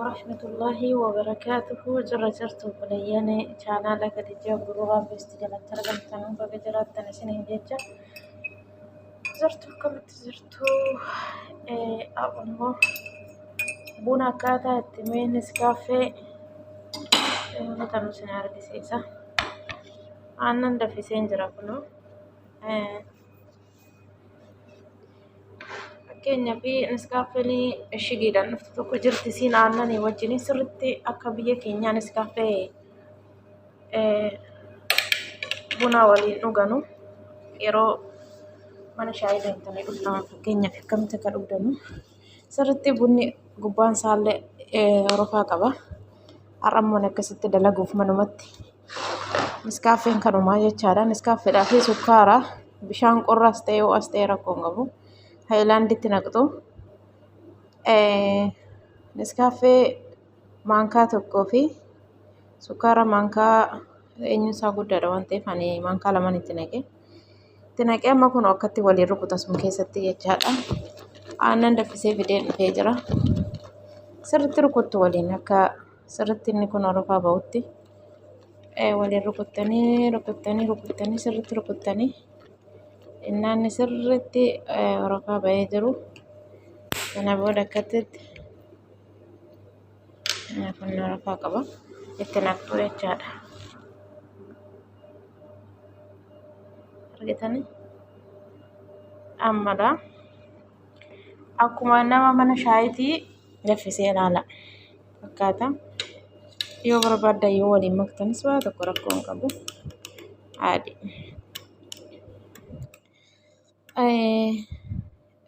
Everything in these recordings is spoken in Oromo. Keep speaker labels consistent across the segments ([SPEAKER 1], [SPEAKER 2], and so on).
[SPEAKER 1] ورحمة الله وبركاته. جرت بلياني كان لك الجو بروها بستجابة ترجم تنو بجرات تنسين هجيجة زرتو كم زرتو أبو بونا كاتا تمين نسكافي نتنو سنعر بسيسة عنا دفسين جرافنو keenya fi niskaaffee shigiidhaan dhuftu tokko jirti siin aannanii wajjin sirriitti akka biyya keenyaa niskaaffee buna waliin dhuganu yeroo mana shaayii deemtanii dhugtan fakkeenyaaf akkamitti akka dhugdanu sirriitti bunni gubbaan isaallee rofaa qaba. Har'ammoon akkasitti dalaguuf manumatti niskaaffeen kanumaa jechaadha. Niskaaffeedhaa fi sukkaara bishaan qorraas ta'ee ho'as ta'ee rakkoo hin qabu. Haayilaanditti naqxu niskaaffee maankaa tokkoo fi sukkaara maankaa eenyuusaa guddaadha waan ta'eef ani maankaa lamaan itti naqee amma kun akkatti waliin rukuta sun keessatti jechaadha. Aannan daffisee fideen dhufee jira. Sirriitti rukuttu waliin akka sirriitti inni kun rofaa ba'utti waliin rukuttanii sirriitti rukuttanii innaan sirriitti rofaa ba'ee jiru kana booda akkatti kun rofaa qaba itti naqxu jechaadha. Argitanii ammadha akkuma nama mana shaayitii daffisee ilaala fakkaata. Yoo barbaaddan yoo waliin maktanis waa tokko rakkoo hin qabu haadhi.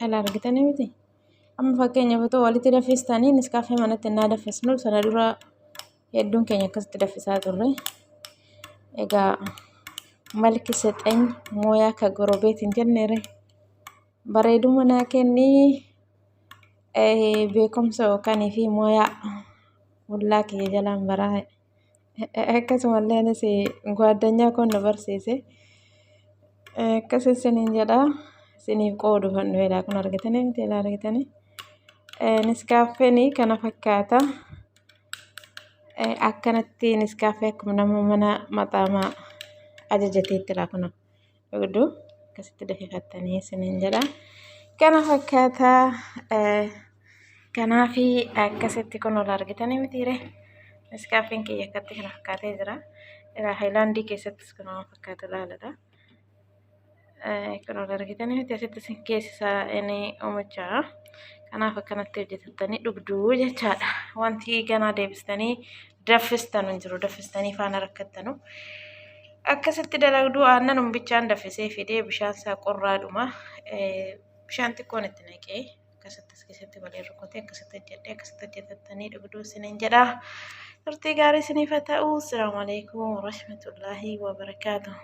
[SPEAKER 1] Ala argitanii miti amma fakkeenyaaf otoo walitti daffistanii niskaaffee manatti innaa daffisnu sana dura hedduun keenya akkasitti daffisaa turre. Egaa malki sexany mooyaa ka gorobeetiin jenneere bareeduma naa kennii beekumsa yookaan fi mooyaa mullaa kiyya jalaan baraa akkasumallee anis gwaaddanyaa kun na barsiise akkas isiniin jedhaa isiniif qoodu fannuedha kun argitanii miti ilaa argitanii niskaaffeen kana fakkaata. Akkanatti niskaaffee akkuma nama mana maxaamaa ajajateettidha kun dhugdu akkasitti dafifattanii isiniin jedhaa kana fakkaata. Kanaafi akkasitti kun ol argitanii mitiire niskaaffeen kiyya akkatti kana fakkaatee jira. Haayilaandii keessattis kanuma fakkaatu ilaaladha. Kun ol argitanii miti asitti keessisaa inni oomichaa. Kanaaf akkanatti hojjetattanii dhugduu jechaadha. Wanti ganaa deebistanii daffistan hin jiru. Daffistanii faana rakkattanu. Akkasitti dalagduu aannan bichaan daffisee fidee bishaan isaa qorraadhuma. Bishaan xiqqoon itti naqee akkasitti keessatti waliin rukutee akkasitti hojjetattanii dhugduu isiniin jedhaa. Turtii gaarii isiniif haa ta'u. Assalaamu alaikum warahmatullaahi wabarakaatuh.